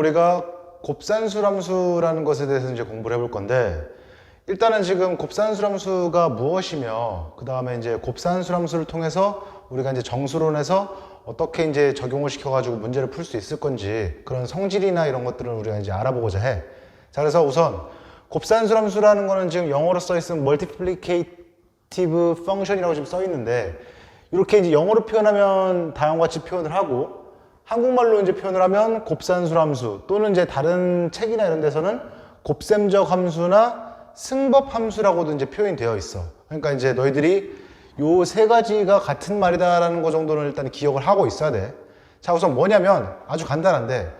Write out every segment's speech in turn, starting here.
우리가 곱산수람수라는 것에 대해서 이제 공부를 해볼 건데, 일단은 지금 곱산수람수가 무엇이며, 그 다음에 이제 곱산수람수를 통해서 우리가 이제 정수론에서 어떻게 이제 적용을 시켜가지고 문제를 풀 수 있을 건지, 그런 성질이나 이런 것들을 우리가 이제 알아보고자 해. 자, 그래서 우선 곱산수람수라는 거는 지금 영어로 써 있으면 multiplicative function이라고 지금 써 있는데, 이렇게 이제 영어로 표현하면 다음과 같이 표현을 하고, 한국말로 이제 표현을 하면 곱산수람수 또는 이제 다른 책이나 이런 데서는 곱셈적 함수나 승법 함수라고도 이제 표현이 되어 있어. 그러니까 이제 너희들이 요 세 가지가 같은 말이다라는 거 정도는 일단 기억을 하고 있어야 돼. 자, 우선 뭐냐면 아주 간단한데,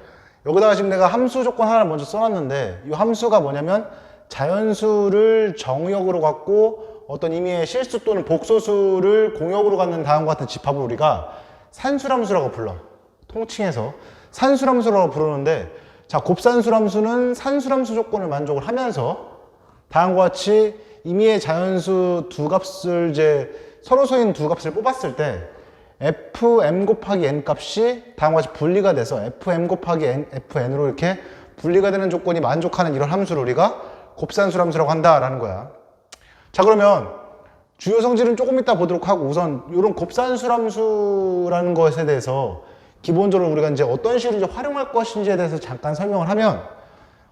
여기다가 지금 내가 함수 조건 하나 먼저 써놨는데, 이 함수가 뭐냐면 자연수를 정역으로 갖고 어떤 의미의 실수 또는 복소수를 공역으로 갖는 다음과 같은 집합을 우리가 산수람수라고 불러. 통칭해서 산수람수라고 부르는데, 자, 곱산수람수는 산수람수 조건을 만족을 하면서 다음과 같이 임의의 자연수 두 값을 이제 서로 소인 두 값을 뽑았을 때 fm 곱하기 n 값이 다음과 같이 분리가 돼서 fm 곱하기 fn으로 이렇게 분리가 되는 조건이 만족하는 이런 함수를 우리가 곱산수람수라고 한다라는 거야. 자, 그러면 주요 성질은 조금 이따 보도록 하고, 우선 이런 곱산수람수라는 것에 대해서 기본적으로 우리가 이제 어떤 식으로 이제 활용할 것인지에 대해서 잠깐 설명을 하면,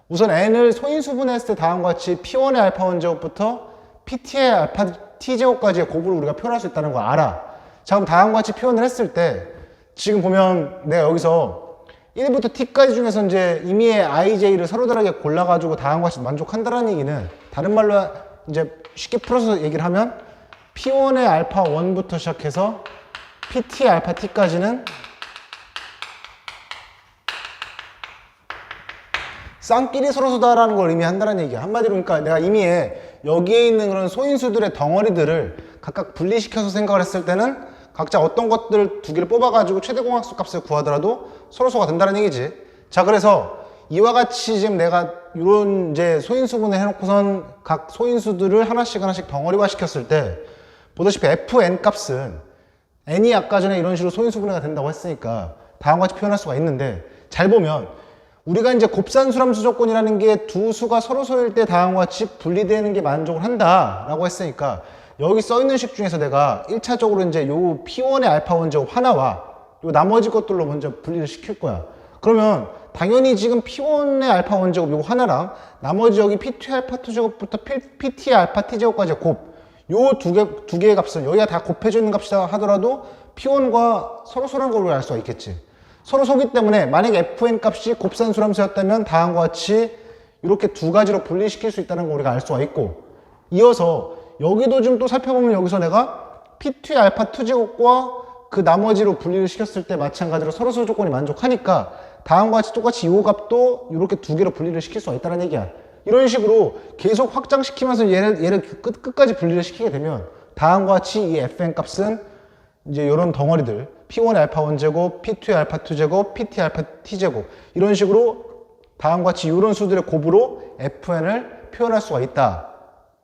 우선 n을 소인수분했을 때 다음과 같이 p1의 알파 원제곱부터 pt의 알파 t제곱까지의 곱을 우리가 표현할 수 있다는 거 알아. 자, 그럼 다음과 같이 표현을 했을 때 지금 보면 내가 여기서 1부터 t까지 중에서 이제 임의의 ij를 서로 다르게 골라가지고 다음과 같이 만족한다는 얘기는, 다른 말로 이제 쉽게 풀어서 얘기를 하면 p1의 알파 1부터 시작해서 pt 알파 t까지는 쌍끼리 서로서다라는 걸 의미한다는 얘기야. 한마디로 그러니까 내가 임의에 여기에 있는 그런 소인수들의 덩어리들을 각각 분리시켜서 생각을 했을 때는 각자 어떤 것들 두 개를 뽑아가지고 최대 공약수 값을 구하더라도 서로서가 된다는 얘기지. 자, 그래서 이와 같이 지금 내가 이런 이제 소인수분해 해놓고선 각 소인수들을 하나씩 덩어리화 시켰을 때 보다시피 fn 값은 n이 아까 전에 이런 식으로 소인수분해가 된다고 했으니까 다음과 같이 표현할 수가 있는데, 잘 보면 우리가 이제 곱산수람수 조건이라는 게 두 수가 서로 소일 때 다음과 같이 분리되는 게 만족을 한다라고 했으니까, 여기 써 있는 식 중에서 내가 1차적으로 이제 요 p1의 알파 원제곱 하나와 요 나머지 것들로 먼저 분리를 시킬 거야. 그러면 당연히 지금 p1의 알파 원제곱 요거 하나랑 나머지 여기 p2 알파 t제곱부터 pt 알파 t제곱까지의 곱, 요 두 개의 값은 여기가 다 곱해져 있는 값이다 하더라도 p1과 서로 소라는 걸 우리가 알 수가 있겠지. 서로 소기 때문에 만약에 fn 값이 곱산수람수였다면 다음과 같이 이렇게 두 가지로 분리시킬 수 있다는 걸 우리가 알 수가 있고, 이어서 여기도 좀 또 살펴보면 여기서 내가 p2 알파 2제곱과 그 나머지로 분리를 시켰을 때 마찬가지로 서로소 조건이 만족하니까 다음과 같이 똑같이 이 값도 이렇게 두 개로 분리를 시킬 수가 있다는 얘기야. 이런 식으로 계속 확장시키면서 얘를 끝까지 분리를 시키게 되면 다음과 같이 이 fn 값은 이제 이런 덩어리들 p1 알파 1제곱, p2 알파 2제곱, pt 알파 t제곱, 이런 식으로 다음과 같이 이런 수들의 곱으로 fn을 표현할 수가 있다.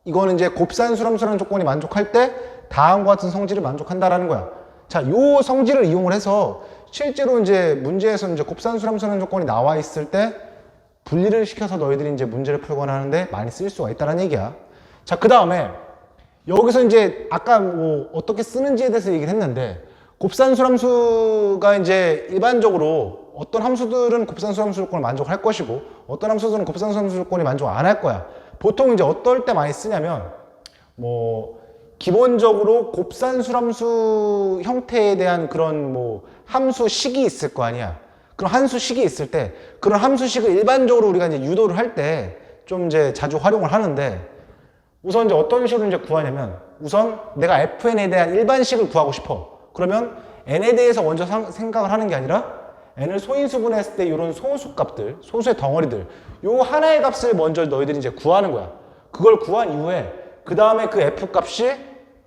이거는 이제 곱산수람수라는 조건이 만족할 때 다음과 같은 성질을 만족한다라는 거야. 자, 요 성질을 이용을 해서 실제로 이제 문제에서 이제 곱산수람수라는 조건이 나와 있을 때 분리를 시켜서 너희들이 이제 문제를 풀거나 하는데 많이 쓸 수가 있다는 얘기야. 자, 그 다음에 여기서 이제 아까 뭐 어떻게 쓰는지에 대해서 얘기를 했는데, 곱산수람수가 이제 일반적으로 어떤 함수들은 곱산수람수 조건을 만족할 것이고 어떤 함수들은 곱산수람수 조건이 만족 안 할 거야. 보통 이제 어떨 때 많이 쓰냐면, 뭐 기본적으로 곱산수람수 형태에 대한 그런 뭐 함수식이 있을 거 아니야. 그런 함수식이 있을 때 그런 함수식을 일반적으로 우리가 이제 유도를 할 때 좀 이제 자주 활용을 하는데, 우선 이제 어떤 식으로 이제 구하냐면, 우선 내가 fn에 대한 일반식을 구하고 싶어. 그러면 n에 대해서 먼저 생각을 하는 게 아니라 n을 소인수분했을 때 이런 소수 값들, 소수의 덩어리들, 요 하나의 값을 먼저 너희들이 이제 구하는 거야. 그걸 구한 이후에 그 다음에 그 f 값이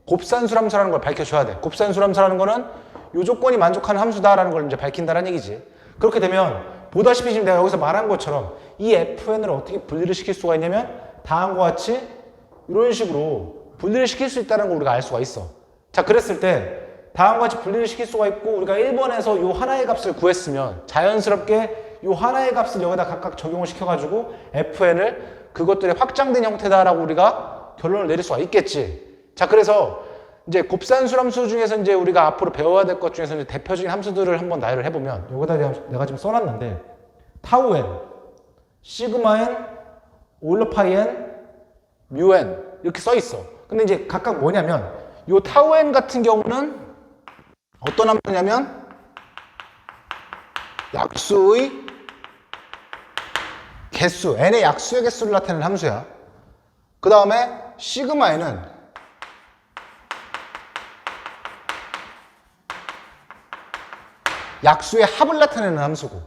곱산수람수라는 걸 밝혀줘야 돼. 곱산수람수라는 거는 요 조건이 만족하는 함수다라는 걸 이제 밝힌다는 얘기지. 그렇게 되면 보다시피 지금 내가 여기서 말한 것처럼 이 fn을 어떻게 분리를 시킬 수가 있냐면 다음과 같이 이런 식으로 분리를 시킬 수 있다는 걸 우리가 알 수가 있어. 자, 그랬을 때 다음과 같이 분리를 시킬 수가 있고, 우리가 1번에서 이 하나의 값을 구했으면 자연스럽게 요 하나의 값을 여기다 각각 적용을 시켜가지고 fn을 그것들의 확장된 형태다라고 우리가 결론을 내릴 수가 있겠지. 자, 그래서 이제 곱산수함수 중에서 이제 우리가 앞으로 배워야 될 것 중에서 이제 대표적인 함수들을 한번 나열을 해보면 여기다 내가 지금 써놨는데 타우 n, 시그마 n, 오일러 파이 n, 뮤 n 이렇게 써 있어. 근데 이제 각각 뭐냐면 요 타우 n 같은 경우는 어떤 함수냐면 약수의 개수, n의 약수의 개수를 나타내는 함수야. 그 다음에 시그마 n은 약수의 합을 나타내는 함수고,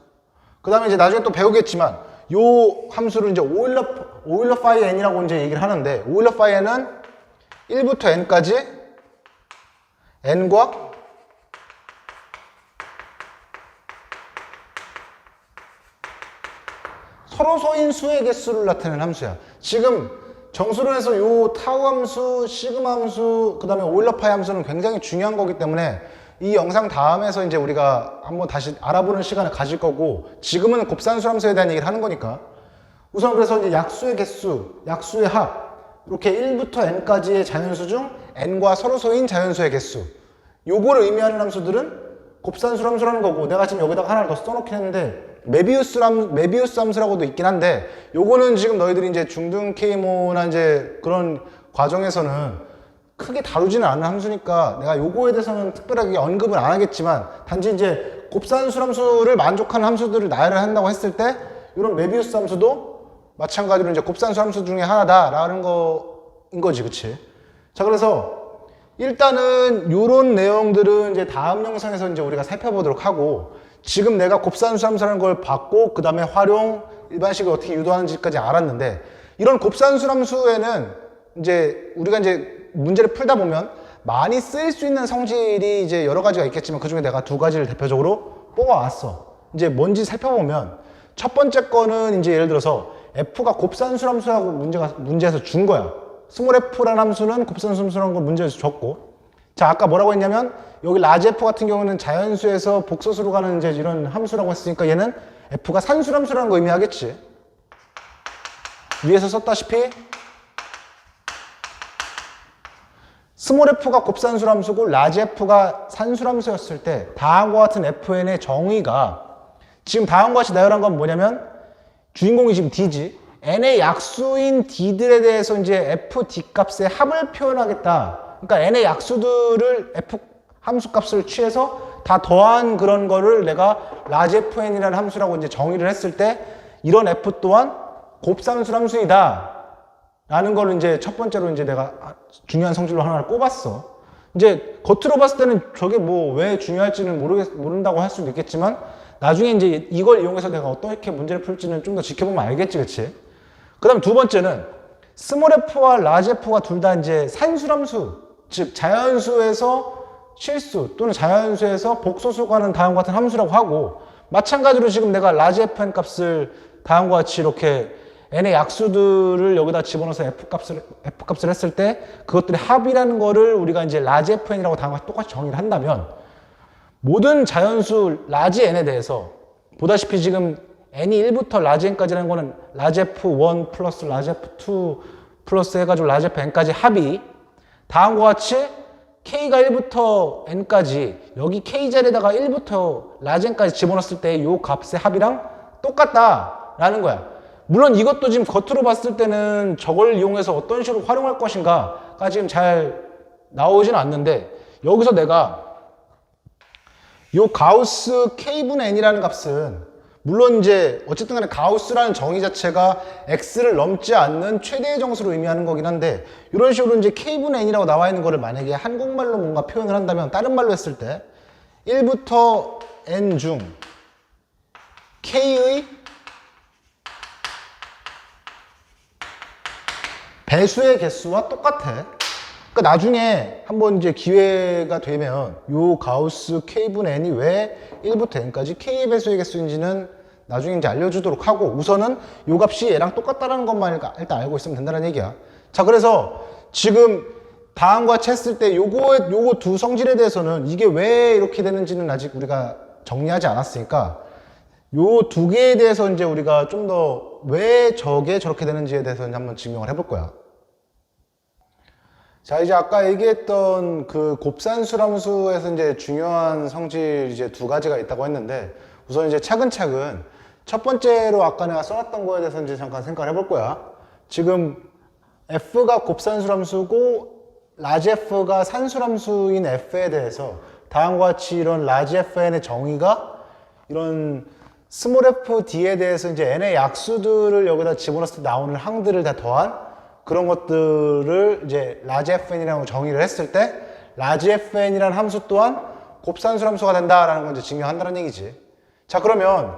그 다음에 이제 나중에 또 배우겠지만 요 함수를 이제 오일러 파이 n이라고 이제 얘기를 하는데, 오일러 파이 n은 1부터 n까지 n과 서로 소인 수의 개수를 나타내는 함수야. 지금 정수론에서 요 타우 함수, 시그마 함수, 그 다음에 오일러 파이 함수는 굉장히 중요한 거기 때문에 이 영상 다음에서 이제 우리가 한번 다시 알아보는 시간을 가질 거고, 지금은 곱산수 함수에 대한 얘기를 하는 거니까 우선 그래서 이제 약수의 개수, 약수의 합, 이렇게 1부터 n까지의 자연수 중 n과 서로 소인 자연수의 개수, 요거를 의미하는 함수들은 곱산수 함수라는 거고, 내가 지금 여기다가 하나를 더 써놓긴 했는데 메비우스 함수라고도 있긴 한데, 요거는 지금 너희들이 이제 중등 K모나 이제 그런 과정에서는 크게 다루지는 않은 함수니까 내가 요거에 대해서는 특별하게 언급을 안 하겠지만, 단지 이제 곱산수 함수를 만족하는 함수들을 나열을 한다고 했을 때 이런 메비우스 함수도 마찬가지로 이제 곱산수 함수 중에 하나다라는 거인 거지, 그치? 자, 그래서 일단은 요런 내용들은 이제 다음 영상에서 이제 우리가 살펴보도록 하고, 지금 내가 곱산수 함수라는 걸 봤고 그 다음에 활용, 일반식을 어떻게 유도하는지까지 알았는데, 이런 곱산수 함수에는 이제 우리가 이제 문제를 풀다 보면 많이 쓰일 수 있는 성질이 이제 여러 가지가 있겠지만 그 중에 내가 두 가지를 대표적으로 뽑아왔어. 이제 뭔지 살펴보면 첫 번째 거는 이제 예를 들어서 f가 곱산수 함수라고 문제에서 준 거야. 스몰 f라는 함수는 곱산수 함수라는 걸 문제에서 줬고, 자, 아까 뭐라고 했냐면 여기 라지 f 같은 경우는 자연수에서 복소수로 가는 이제 이런 함수라고 했으니까 얘는 f가 산수 함수라는 거 의미하겠지. 위에서 썼다시피 스몰 f가 곱산수 함수고 라지 f가 산수 함수였을 때 다음과 같은 fn의 정의가, 지금 다음과 같이 나열한 건 뭐냐면 주인공이 지금 d지, n의 약수인 d들에 대해서 이제 f d 값의 합을 표현하겠다. 그러니까 n의 약수들을 f 함수 값을 취해서 다 더한 그런 거를 내가 라지 fn이라는 함수라고 이제 정의를 했을 때 이런 f 또한 곱산수 함수이다 라는 거를 이제 첫 번째로 이제 내가 중요한 성질로 하나를 꼽았어. 이제 겉으로 봤을 때는 저게 뭐 왜 중요할지는 모른다고 할 수도 있겠지만 나중에 이제 이걸 이용해서 내가 어떻게 문제를 풀지는 좀 더 지켜보면 알겠지, 그치? 그 다음 두 번째는 스몰 f와 라지 f가 둘 다 이제 산수함수, 즉 자연수에서 실수 또는 자연수에서 복소수 가는 다음과 같은 함수라고 하고, 마찬가지로 지금 내가 라지 fn 값을 다음과 같이 이렇게 n의 약수들을 여기다 집어넣어서 f값을 했을 때 그것들의 합이라는 거를 우리가 이제 라지 fn이라고 다음과 같이 똑같이 정의를 한다면, 모든 자연수 라지 n에 대해서 보다시피 지금 n이 1부터 라지 n까지라는 거는 라지 f1 플러스 라지 f2 플러스 해가지고 라지 fn까지 합이 다음과 같이 k가 1부터 n까지 여기 k 자리에다가 1부터 라지 n까지 집어넣었을 때 이 값의 합이랑 똑같다라는 거야. 물론 이것도 지금 겉으로 봤을 때는 저걸 이용해서 어떤 식으로 활용할 것인가가 지금 잘 나오지는 않는데, 여기서 내가 요 가우스 k분의 n이라는 값은 물론 이제 어쨌든 간에 가우스라는 정의 자체가 x를 넘지 않는 최대의 정수로 의미하는 거긴 한데, 이런 식으로 이제 k분의 n이라고 나와 있는 거를 만약에 한국말로 뭔가 표현을 한다면, 다른 말로 했을 때 1부터 n 중 k의 배수의 개수와 똑같아. 그러니까 나중에 한번 이제 기회가 되면 요 가우스 k분의 n이 왜 1부터 n까지 k의 배수의 개수인지는 나중에 이제 알려주도록 하고, 우선은 요 값이 얘랑 똑같다는 것만 일단 알고 있으면 된다는 얘기야. 자, 그래서 지금 다음과 같이 했을 때 요거 두 성질에 대해서는 이게 왜 이렇게 되는지는 아직 우리가 정리하지 않았으니까 요 두 개에 대해서 이제 우리가 좀 더 왜 저게 저렇게 되는지에 대해서 이제 한번 증명을 해볼 거야. 자, 이제 아까 얘기했던 그 곱산수람수에서 이제 중요한 성질 이제 두 가지가 있다고 했는데, 우선 이제 차근차근 첫 번째로 아까 내가 써놨던 거에 대해서 이제 잠깐 생각을 해볼 거야. 지금 F가 곱산수람수고 라지 F가 산수람수인 F에 대해서 다음과 같이 이런 라지 FN의 정의가 이런 스몰 fd에 대해서 이제 n의 약수들을 여기다 집어넣었을 때 나오는 항들을 다 더한 그런 것들을 이제 라지 fn이라고 정의를 했을 때 라지 fn이라는 함수 또한 곱산수 함수가 된다라는 걸 이제 증명한다는 얘기지. 자, 그러면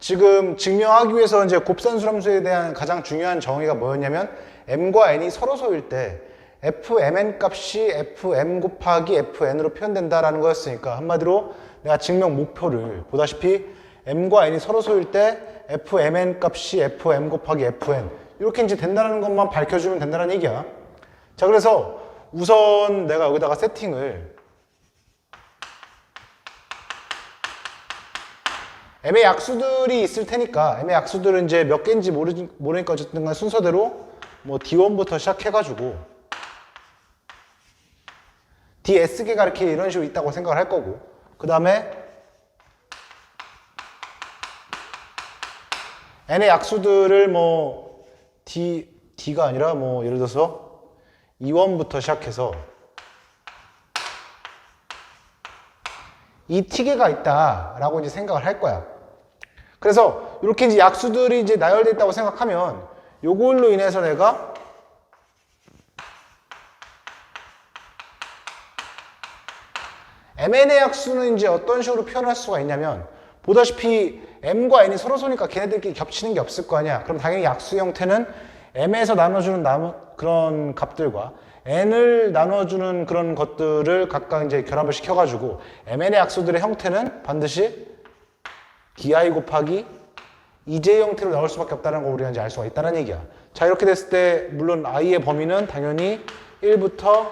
지금 증명하기 위해서 이제 곱산수 함수에 대한 가장 중요한 정의가 뭐였냐면 m과 n이 서로소일 때 fmn 값이 fm 곱하기 fn으로 표현된다라는 거였으니까, 한마디로 내가 증명 목표를 보다시피 m과 n이 서로소일 때 fmn 값이 fm 곱하기 fn 이렇게 이제 된다는 것만 밝혀주면 된다는 얘기야. 자, 그래서 우선 내가 여기다가 세팅을 m의 약수들이 있을 테니까, m의 약수들은 이제 몇 개인지 모르니까 어쨌든 간 순서대로 뭐 d1부터 시작해가지고 ds개가 이렇게 이런 식으로 있다고 생각을 할 거고, 그 다음에 n의 약수들을 뭐 d가 아니라 뭐 예를 들어서 2원부터 시작해서 이 t개가 있다라고 이제 생각을 할 거야. 그래서 이렇게 이제 약수들이 이제 나열되어 있다고 생각하면 요걸로 인해서 내가 mn의 약수는 이제 어떤 식으로 표현할 수가 있냐면, 보다시피 m과 n이 서로소니까 걔네들끼리 겹치는 게 없을 거 아니야. 그럼 당연히 약수 형태는 m에서 나눠주는 그런 값들과 n을 나눠주는 그런 것들을 각각 이제 결합을 시켜가지고 mn의 약수들의 형태는 반드시 di 곱하기 ej 형태로 나올 수밖에 없다는 걸 우리가 이제 알 수가 있다는 얘기야. 자, 이렇게 됐을 때 물론 i의 범위는 당연히 1부터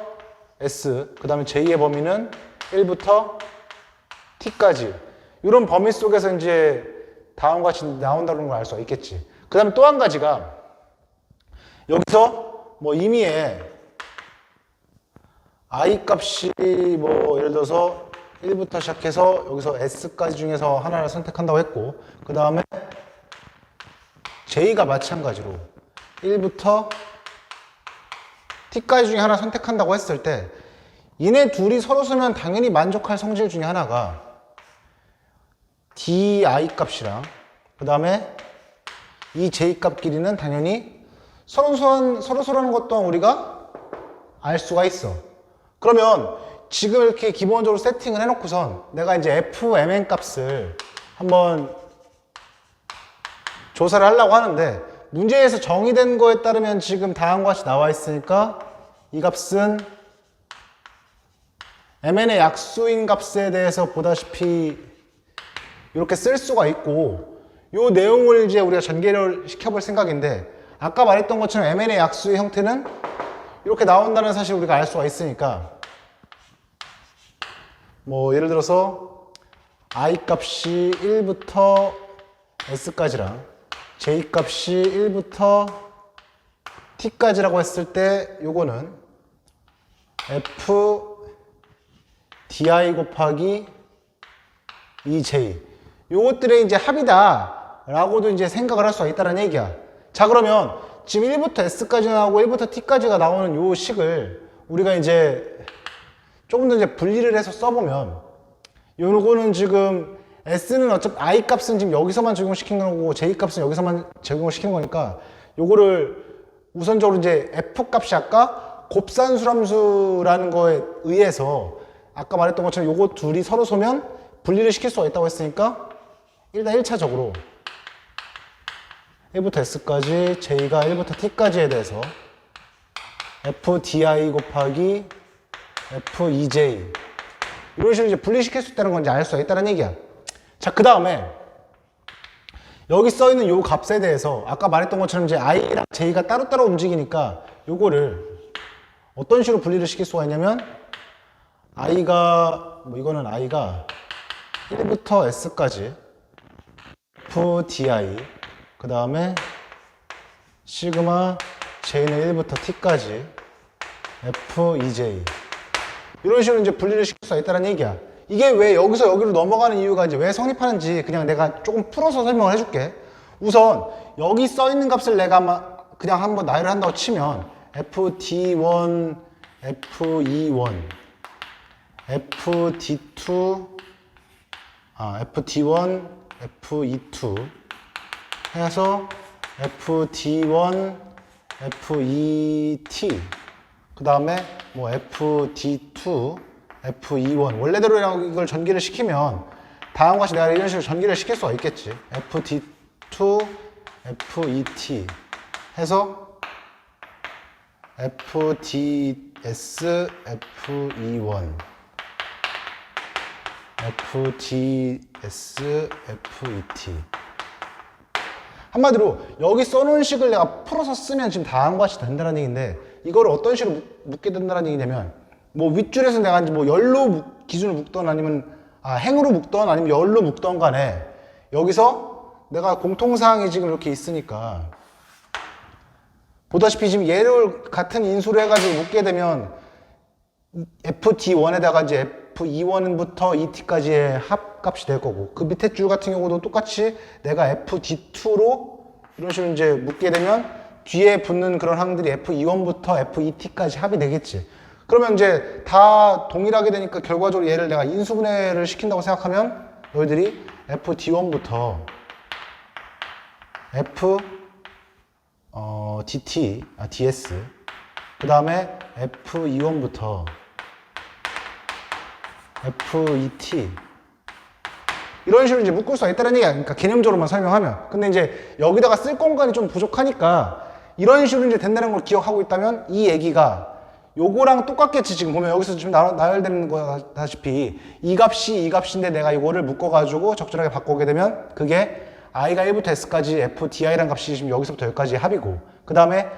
s, 그 다음에 j의 범위는 1부터 t까지, 이런 범위 속에서 이제 다음과 같이 나온다는 걸 알 수가 있겠지. 그 다음에 또 한 가지가, 여기서 뭐 임의의 i 값이 뭐 예를 들어서 1부터 시작해서 여기서 s까지 중에서 하나를 선택한다고 했고, 그 다음에 j가 마찬가지로 1부터 t까지 중에 하나 선택한다고 했을 때 얘네 둘이 서로 쓰면 당연히 만족할 성질 중에 하나가 di 값이랑 그 다음에 이 j 값끼리는 당연히 서로서라는 것 또한 우리가 알 수가 있어. 그러면 지금 이렇게 기본적으로 세팅을 해놓고선 내가 이제 fmn 값을 한번 조사를 하려고 하는데, 문제에서 정의된 거에 따르면 지금 다음과 같이 나와 있으니까 이 값은 mn의 약수인 값에 대해서 보다시피 이렇게 쓸 수가 있고, 이 내용을 이제 우리가 전개를 시켜볼 생각인데, 아까 말했던 것처럼 mn의 약수의 형태는 이렇게 나온다는 사실을 우리가 알 수가 있으니까, 뭐 예를 들어서 i 값이 1부터 s까지랑 j 값이 1부터 t까지라고 했을 때 요거는 f di 곱하기 2j, 요것들의 이제 합이다 라고도 이제 생각을 할 수가 있다는 얘기야. 자, 그러면 지금 1부터 s까지 나오고 1부터 t까지가 나오는 요 식을 우리가 이제 조금 더 이제 분리를 해서 써보면, 요거는 지금 s는 어차피 i 값은 지금 여기서만 적용시킨 거고 j 값은 여기서만 적용을 시키는 거니까, 요거를 우선적으로 이제 f 값이 아까 곱산수함수라는 거에 의해서 아까 말했던 것처럼 요거 둘이 서로 소면 분리를 시킬 수가 있다고 했으니까, 일단 1차적으로 1부터 s까지 j가 1부터 t까지에 대해서 fdi 곱하기 f2j 이런 식으로 이제 분리시킬 수 있다는 건 이제 알 수가 있다는 얘기야. 자, 그 다음에 여기 써 있는 요 값에 대해서 아까 말했던 것처럼 이제 i랑 j가 따로따로 움직이니까 요거를 어떤 식으로 분리를 시킬 수가 있냐면, i가 뭐 이거는 i가 1부터 s까지 FDI 그 다음에 시그마 J는 1부터 T까지 FEJ 이런 식으로 이제 분리를 시킬 수가 있다는 얘기야. 이게 왜 여기서 여기로 넘어가는 이유가 이제 왜 성립하는지 그냥 내가 조금 풀어서 설명을 해줄게. 우선 여기 써 있는 값을 내가 그냥 한번 나열을 한다고 치면 FD1, FE1, FD2, FD1, FE2 해서 FD1, FET 그 다음에 뭐 FD2, FE1 원래대로 이걸 전기를 시키면 다음과 같이 내가 이런 식으로 전기를 시킬 수가 있겠지. FD2, FET 해서 FDS, FE1 FDS, FET 한마디로 여기 써놓은 식을 내가 풀어서 쓰면 지금 다음과 같이 된다는 얘기인데 이걸 어떤 식으로 묶게 된다는 얘기냐면 뭐 윗줄에서 내가 이제 뭐 열로 기준을 묶던 아니면 행으로 묶던 아니면 열로 묶던 간에 여기서 내가 공통사항이 지금 이렇게 있으니까 보다시피 지금 얘를 같은 인수로 해가지고 묶게 되면 FD1에다가 이제 FE1부터 ET까지의 합값이 될 거고 그 밑에 줄 같은 경우도 똑같이 내가 FD2로 이런 식으로 이제 묶게 되면 뒤에 붙는 그런 항들이 FE1부터 FET까지 합이 되겠지. 그러면 이제 다 동일하게 되니까 결과적으로 얘를 내가 인수분해를 시킨다고 생각하면 너희들이 FD1부터 DS 그 다음에 FE1부터 FET 이런 식으로 이제 묶을 수가 있다는 얘기야. 그러니까 개념적으로만 설명하면. 근데 이제 여기다가 쓸 공간이 좀 부족하니까 이런 식으로 이제 된다는 걸 기억하고 있다면 이 얘기가 요거랑 똑같겠지. 지금 보면 여기서 지금 나열되는 거다시피 이 값인데 내가 이거를 묶어가지고 적절하게 바꾸게 되면 그게 i가 1부터 s까지 FDI라는 값이 지금 여기서부터 여기까지 합이고 그 다음에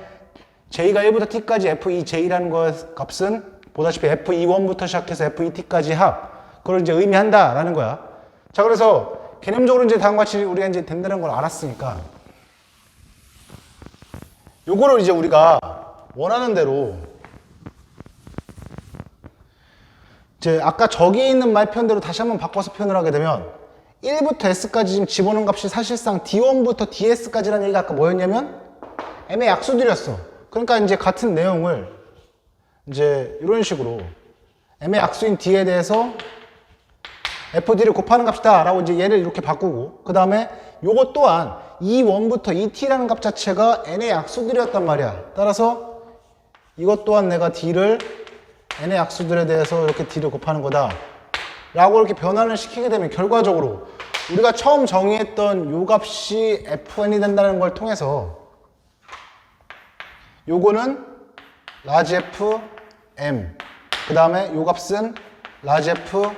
j가 1부터 t까지 FEJ라는 거 값은 보다시피 FE1부터 시작해서 FET까지 합 그걸 이제 의미한다라는 거야. 자 그래서 개념적으로 이제 다음과 같이 우리가 이제 된다는 걸 알았으니까 요거를 이제 우리가 원하는 대로 이제 아까 저기에 있는 말 표현대로 다시 한번 바꿔서 표현을 하게 되면 1부터 S까지 지금 집어넣은 값이 사실상 D1부터 DS까지라는 얘기가 아까 뭐였냐면 M의 약수들이었어. 그러니까 이제 같은 내용을 이제 이런 식으로 M의 약수인 D에 대해서 FD를 곱하는 값이다 라고 이제 얘를 이렇게 바꾸고 그 다음에 요것 또한 E1부터 ET라는 값 자체가 N의 약수들이었단 말이야. 따라서 이것 또한 내가 D를 N의 약수들에 대해서 이렇게 D를 곱하는 거다 라고 이렇게 변환을 시키게 되면 결과적으로 우리가 처음 정의했던 요 값이 FN이 된다는 걸 통해서 요거는 라지 F M 그 다음에 요 값은 라지 F N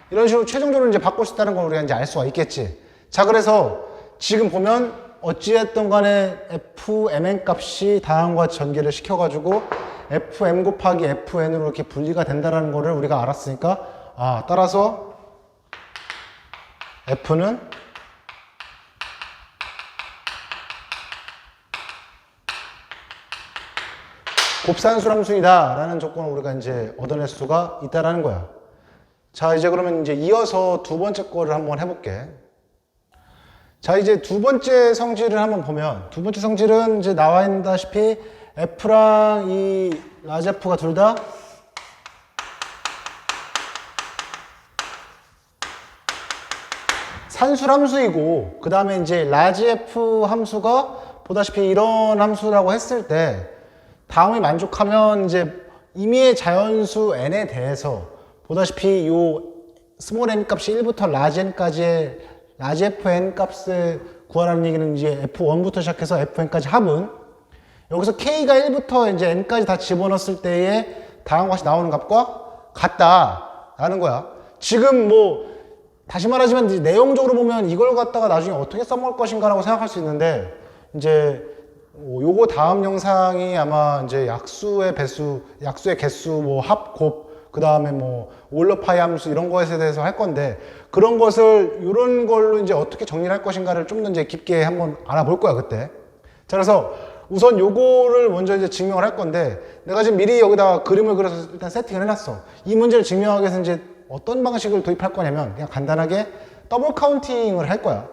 이런 식으로 최종적으로 이제 바꿀 수 있다는 걸 우리가 이제 알 수가 있겠지. 자 그래서 지금 보면 어찌됐든 간에 FMN 값이 다음과 전개를 시켜가지고 FM 곱하기 FN으로 이렇게 분리가 된다는 거를 우리가 알았으니까 따라서 F는 곱산수함수이다 라는 조건을 우리가 이제 얻어낼 수가 있다라는 거야. 자 이제 그러면 이제 이어서 두 번째 거를 한번 해볼게. 자 이제 두 번째 성질을 한번 보면 두 번째 성질은 이제 나와 있다시피 F랑 이 라지 F가 둘 다 산술함수이고 그 다음에 이제 라지 F 함수가 보다시피 이런 함수라고 했을 때 다음에 만족하면 이제 임의의 자연수 n에 대해서 보다시피 요 스몰 n 값이 1부터 라지 n까지의 라지 fn 값을 구하라는 얘기는 이제 f1부터 시작해서 fn까지 합은 여기서 k가 1부터 이제 n까지 다 집어넣었을 때에 다음과 같이 나오는 값과 같다라는 거야. 지금 뭐 다시 말하지만 이제 내용적으로 보면 이걸 갖다가 나중에 어떻게 써먹을 것인가라고 생각할 수 있는데 이제 요거 다음 영상이 아마 이제 약수의 배수, 약수의 개수, 뭐 합, 곱 그 다음에 뭐 올러파이 함수 이런 것에 대해서 할 건데, 그런 것을 이런 걸로 이제 어떻게 정리를 할 것인가를 좀 더 이제 깊게 한번 알아볼 거야 그때. 자, 그래서 우선 요거를 먼저 이제 증명을 할 건데, 내가 지금 미리 여기다가 그림을 그려서 일단 세팅을 해놨어. 이 문제를 증명하기 위해서 이제 어떤 방식을 도입할 거냐면 그냥 간단하게 더블 카운팅을 할 거야.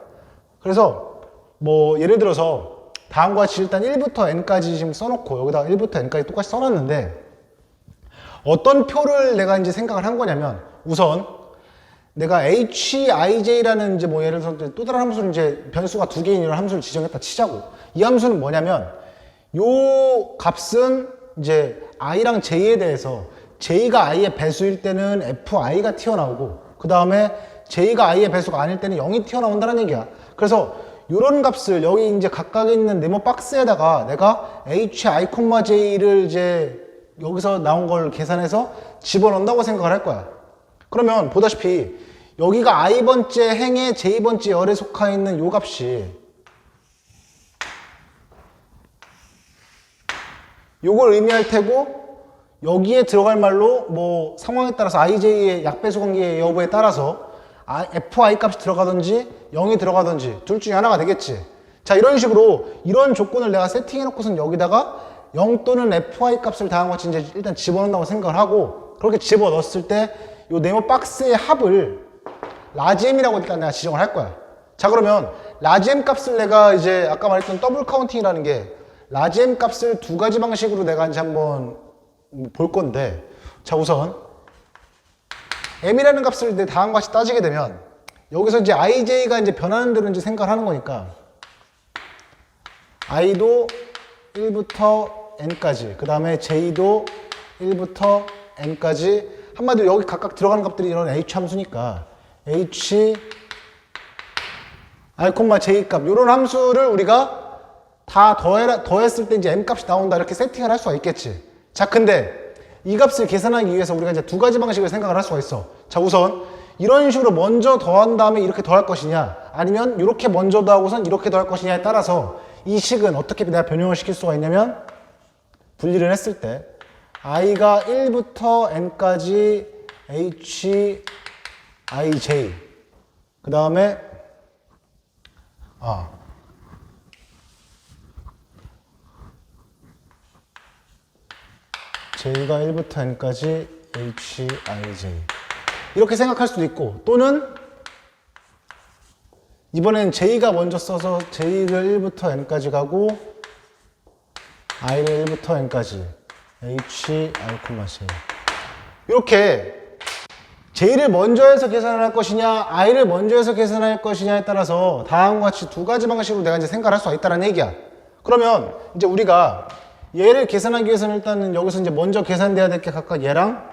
그래서 뭐 예를 들어서 다음과 같이 일단 1부터 n까지 지금 써놓고 여기다가 1부터 n까지 똑같이 써놨는데, 어떤 표를 내가 이제 생각을 한 거냐면, 우선 내가 HIJ라는 이제 뭐 예를 들어서 또 다른 함수를 이제 변수가 두 개인 이런 함수를 지정했다 치자고. 이 함수는 뭐냐면, 요 값은 이제 i랑 j에 대해서 j가 i의 배수일 때는 fi가 튀어나오고, 그 다음에 j가 i의 배수가 아닐 때는 0이 튀어나온다는 얘기야. 그래서 요런 값을 여기 이제 각각 있는 네모 박스에다가 내가 hi, j를 이제 여기서 나온 걸 계산해서 집어넣는다고 생각을 할 거야. 그러면 보다시피 여기가 i번째 행에 j번째 열에 속하 있는 요 값이 요걸 의미할 테고, 여기에 들어갈 말로 뭐 상황에 따라서 ij의 약배수 관계 여부에 따라서 fi 값이 들어가든지 0이 들어가든지 둘 중에 하나가 되겠지. 자, 이런 식으로 이런 조건을 내가 세팅해 놓고선 여기다가 0 또는 fi 값을 다음과 같이 이제 일단 집어넣는다고 생각을 하고, 그렇게 집어넣었을 때 요 네모 박스의 합을 라지엠이라고 일단 내가 지정을 할 거야. 자, 그러면 라지엠 값을 내가 이제 아까 말했던 더블 카운팅이라는 게, 라지엠 값을 두 가지 방식으로 내가 이제 한번 볼 건데, 자, 우선 m이라는 값을 내 다음과 같이 따지게 되면 여기서 이제 ij가 이제 변하는 대로 이제 생각을 하는 거니까 i도 1부터 n까지, 그 다음에 j도 1부터 n까지, 한마디로 여기 각각 들어가는 값들이 이런 h 함수니까 h, i, j 값, 이런 함수를 우리가 다 더했을 때 이제 m 값이 나온다 이렇게 세팅을 할 수가 있겠지. 자, 근데 이 값을 계산하기 위해서 우리가 이제 두 가지 방식을 생각을 할 수가 있어. 자, 우선 이런 식으로 먼저 더한 다음에 이렇게 더할 것이냐, 아니면 이렇게 먼저 더하고선 이렇게 더할 것이냐에 따라서 이 식은 어떻게 내가 변형을 시킬 수가 있냐면, 분리를 했을 때 i가 1부터 n까지 h, i, j, 그 다음에 j가 1부터 n까지 h, i, j 이렇게 생각할 수도 있고, 또는 이번엔 j가 먼저 써서 j를 1부터 n까지 가고 i를 1부터 n까지 h, i, j 이렇게 j를 먼저 해서 계산을 할 것이냐 i를 먼저 해서 계산할 것이냐에 따라서 다음과 같이 두 가지 방식으로 내가 이제 생각을 할 수가 있다는 얘기야. 그러면 이제 우리가 얘를 계산하기 위해서는 일단은 여기서 이제 먼저 계산돼야 될 게 각각 얘랑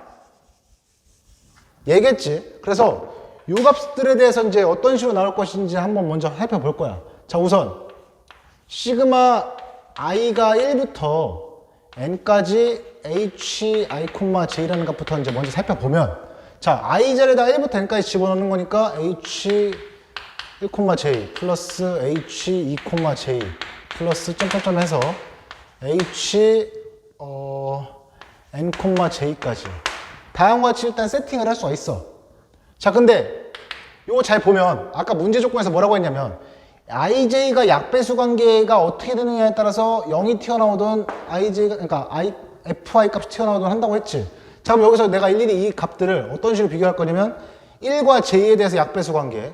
얘겠지. 그래서 요 값들에 대해서 이제 어떤 식으로 나올 것인지 한번 먼저 살펴볼 거야. 자, 우선 시그마 i가 1부터 n까지 h, i, j라는 값부터 이제 먼저 살펴보면, 자, i 자리에다 1부터 n까지 집어넣는 거니까 h 1, j 플러스 h 2, j 플러스 점점점 해서 h n, j까지 다음과 같이 일단 세팅을 할 수가 있어. 자, 근데 요거 잘 보면 아까 문제 조건에서 뭐라고 했냐면, ij가 약배수 관계가 어떻게 되느냐에 따라서 0이 튀어나오든 ij가, 그러니까 fi 값이 튀어나오든 한다고 했지. 자, 그럼 여기서 내가 일일이 이 값들을 어떤 식으로 비교할 거냐면, 1과 j에 대해서 약배수 관계,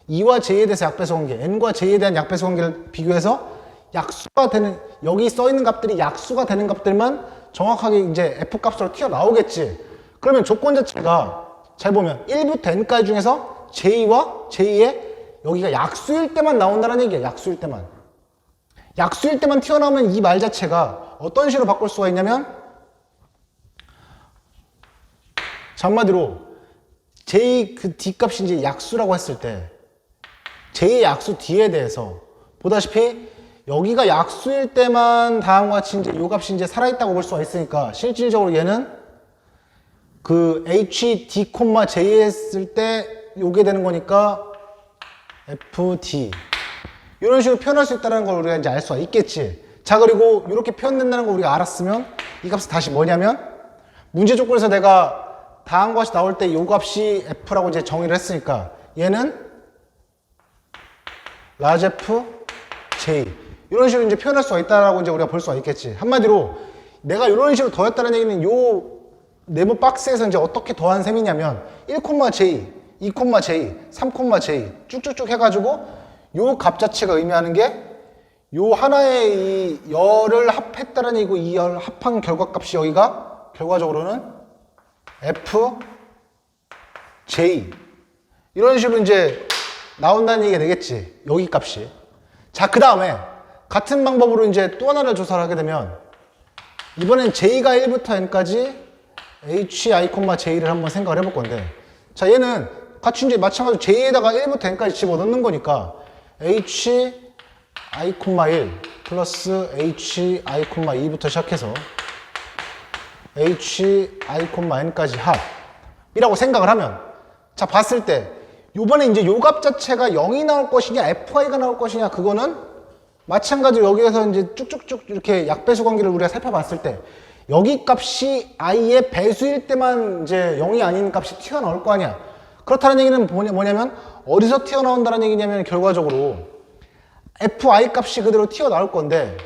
2와 j에 대해서 약배수 관계, n과 j에 대한 약배수 관계를 비교해서 약수가 되는, 여기 써 있는 값들이 약수가 되는 값들만 정확하게 이제 f 값으로 튀어나오겠지. 그러면 조건 자체가 잘 보면 1부터 n까지 중에서 j와 j의 여기가 약수일 때만 나온다는 얘기야. 약수일 때만. 약수일 때만 튀어나오면 이 말 자체가 어떤 식으로 바꿀 수가 있냐면, 자, 한마디로 j 그 d값이 이제 약수라고 했을 때 j의 약수 d에 대해서 보다시피 여기가 약수일 때만 다음과 같이 이제 요 값이 이제 살아있다고 볼 수가 있으니까, 실질적으로 얘는 그 h, d, j 했을 때 요게 되는 거니까 f, d 이런 식으로 표현할 수 있다는 걸 우리가 이제 알 수가 있겠지. 자, 그리고 이렇게 표현된다는 걸 우리가 알았으면 이 값은 다시 뭐냐면, 문제 조건에서 내가 다음과 같이 나올 때 요 값이 F라고 이제 정의를 했으니까 얘는 large F J 이런 식으로 이제 표현할 수가 있다라고 이제 우리가 볼 수가 있겠지. 한마디로 내가 이런 식으로 더했다는 얘기는 요 네모 박스에서 이제 어떻게 더한 셈이냐면 1,J, 2,J, 3,J 쭉쭉쭉 해가지고 요 값 자체가 의미하는 게 요 하나의 이 열을 합했다는 얘기고 이 열 합한 결과값이 여기가 결과적으로는 F, J 이런 식으로 이제 나온다는 얘기가 되겠지. 여기 값이. 자, 그 다음에 같은 방법으로 이제 또 하나를 조사를 하게 되면 이번엔 J가 1부터 N까지 HI, J를 한번 생각을 해볼 건데 자, 얘는 같이 이제 마찬가지로 J에다가 1부터 N까지 집어넣는 거니까 HI, 1 플러스 HI, 2부터 시작해서 HI, N까지 합이라고 생각을 하면 자, 봤을 때 요번에 이제 요 값 자체가 0이 나올 것이냐 FI가 나올 것이냐 그거는 마찬가지로 여기에서 이제 쭉쭉쭉 이렇게 약배수 관계를 우리가 살펴봤을 때 여기 값이 i의 배수일 때만 이제 0이 아닌 값이 튀어나올 거 아니야. 그렇다는 얘기는 뭐냐면 어디서 튀어나온다는 얘기냐면 결과적으로 fi 값이 그대로 튀어나올 건데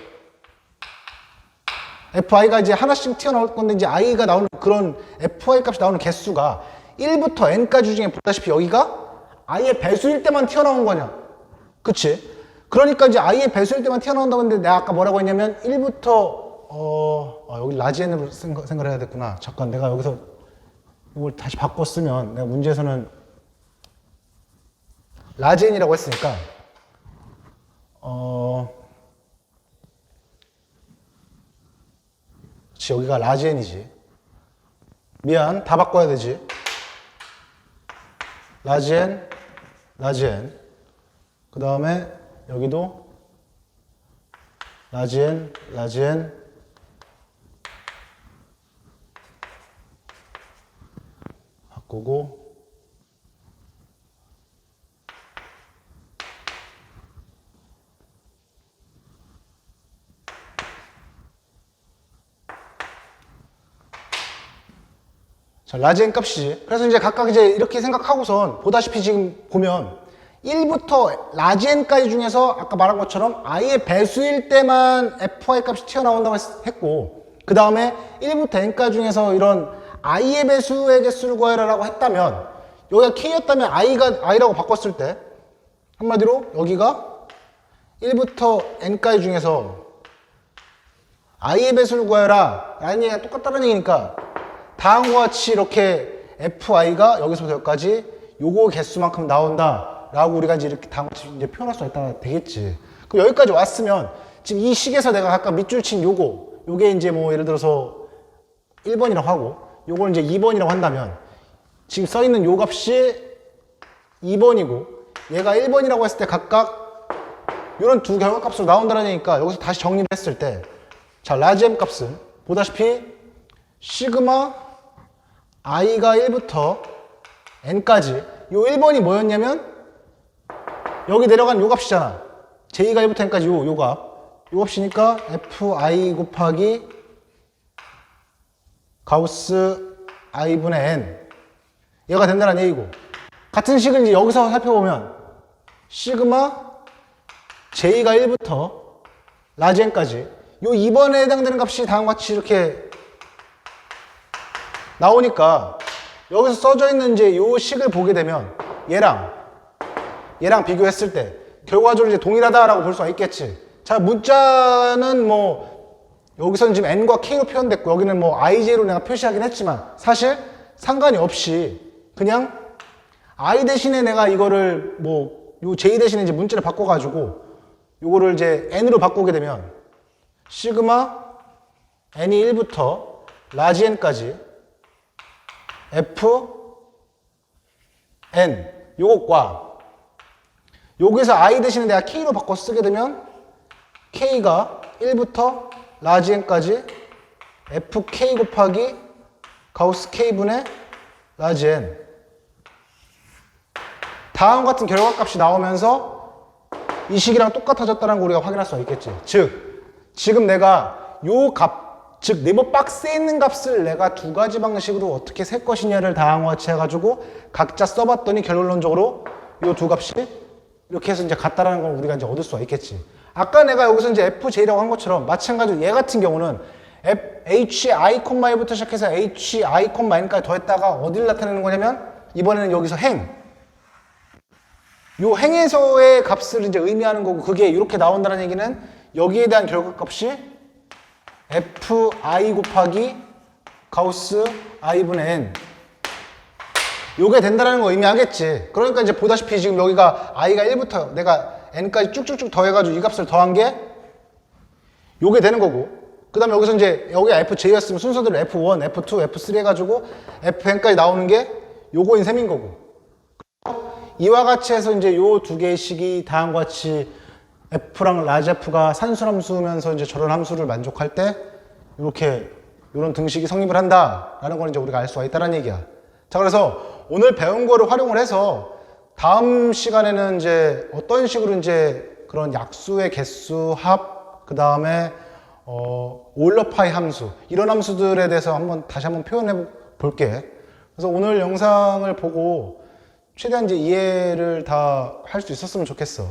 fi가 이제 하나씩 튀어나올 건데 이제 i가 나오는 그런 fi 값이 나오는 개수가 1부터 n까지 중에 보다시피 여기가 i의 배수일 때만 튀어나온 거냐. 그치? 그러니까 이제 i의 배수일 때만 튀어나온다고 했는데 내가 아까 뭐라고 했냐면 1부터 여기 라지 n으로 생각을 해야 됐구나. 잠깐 내가 여기서 이걸 다시 바꿔 쓰면 내가 문제에서는 라지 n이라고 했으니까 그치, 여기가 라지 n이지. 미안, 다 바꿔야 되지. 라지 n, 라지 n. 그 다음에 여기도 라지 n, 라지 n. 바꾸고 자, 라지 n 값이지. 그래서 이제 각각 이제 이렇게 생각하고선 보다시피 지금 보면 1부터 라지 n까지 중에서 아까 말한 것처럼 i의 배수일 때만 fy 값이 튀어나온다고 했고 그 다음에 1부터 n까지 중에서 이런 i의 배수의 개수를 구하라고 했다면 여기가 k였다면 i라고 바꿨을 때 한마디로 여기가 1부터 n까지 중에서 i의 배수를 구하라 라는 얘기가 똑같다는 얘기니까 다음과 같이 이렇게 fi가 여기서부터 여기까지 요거 개수만큼 나온다 라고 우리가 이제 이렇게 다음과 같이 이제 표현할 수 있다 되겠지. 그럼 여기까지 왔으면 지금 이 식에서 내가 아까 밑줄 친 요게 이제 뭐 예를 들어서 1번이라고 하고 요걸 이제 2번이라고 한다면 지금 써 있는 요 값이 2번이고 얘가 1번이라고 했을 때 각각 요런 두 결과값으로 나온다는 얘기니까 여기서 다시 정리를 했을 때 자, 라지 m 값은 보다시피 시그마 i가 1부터 n까지 요 1번이 뭐였냐면 여기 내려간 요 값이잖아. j가 1부터 n까지 요 값. 요 값이니까 fi 곱하기 가우스 i분의 n 얘가 된다는 얘기고 같은 식을 이제 여기서 살펴보면 시그마 j가 1부터 라지 n까지 요 2번에 해당되는 값이 다음과 같이 이렇게 나오니까 여기서 써져 있는 이제 요 식을 보게 되면 얘랑 비교했을 때 결과적으로 이제 동일하다라고 볼 수가 있겠지. 자, 문자는 뭐 여기서는 지금 n과 k로 표현됐고 여기는 뭐 ij로 내가 표시하긴 했지만 사실 상관이 없이 그냥 i 대신에 내가 이거를 뭐 요 j 대신에 이제 문자를 바꿔가지고 요거를 이제 n으로 바꾸게 되면 시그마 n이 1부터 라지 n까지 f n 요것과 여기서 i 대신에 내가 k로 바꿔 쓰게 되면 k가 1부터 라지 n까지 fk 곱하기 가우스 k분의 라지 n 다음 같은 결과값이 나오면서 이 식이랑 똑같아졌다는 걸 우리가 확인할 수가 있겠지. 즉 지금 내가 요 값 즉 네모 박스에 있는 값을 내가 두 가지 방식으로 어떻게 셀 것이냐를 다항화치 해가지고 각자 써봤더니 결론적으로 이 두 값이 이렇게 해서 이제 같다라는 걸 우리가 이제 얻을 수가 있겠지. 아까 내가 여기서 이제 FJ라고 한 것처럼 마찬가지로 얘 같은 경우는 HI,I부터 시작해서 HI,N까지 더했다가 어디를 나타내는 거냐면 이번에는 여기서 요 행에서의 값을 이제 의미하는 거고 그게 이렇게 나온다는 얘기는 여기에 대한 결과값이 fi 곱하기 가우스 i분의 n 요게 된다는 거 의미하겠지. 그러니까 이제 보다시피 지금 여기가 i가 1부터 내가 n까지 쭉쭉쭉 더해가지고 이 값을 더한 게 요게 되는 거고 그 다음에 여기서 이제 여기가 fj였으면 순서대로 f1, f2, f3 해가지고 fn까지 나오는 게 요거인 셈인 거고 이와 같이 해서 이제 요 두 개의 식이 다음과 같이 f랑 라지 f가 산술함수면서 이제 저런 함수를 만족할 때 이렇게 이런 등식이 성립을 한다라는 걸 이제 우리가 알 수가 있다는 얘기야. 자, 그래서 오늘 배운 거를 활용을 해서 다음 시간에는 이제 어떤 식으로 이제 그런 약수의 개수 합, 그 다음에 올러파이 함수 이런 함수들에 대해서 다시 한번 표현해 볼게. 그래서 오늘 영상을 보고 최대한 이제 이해를 다 할 수 있었으면 좋겠어.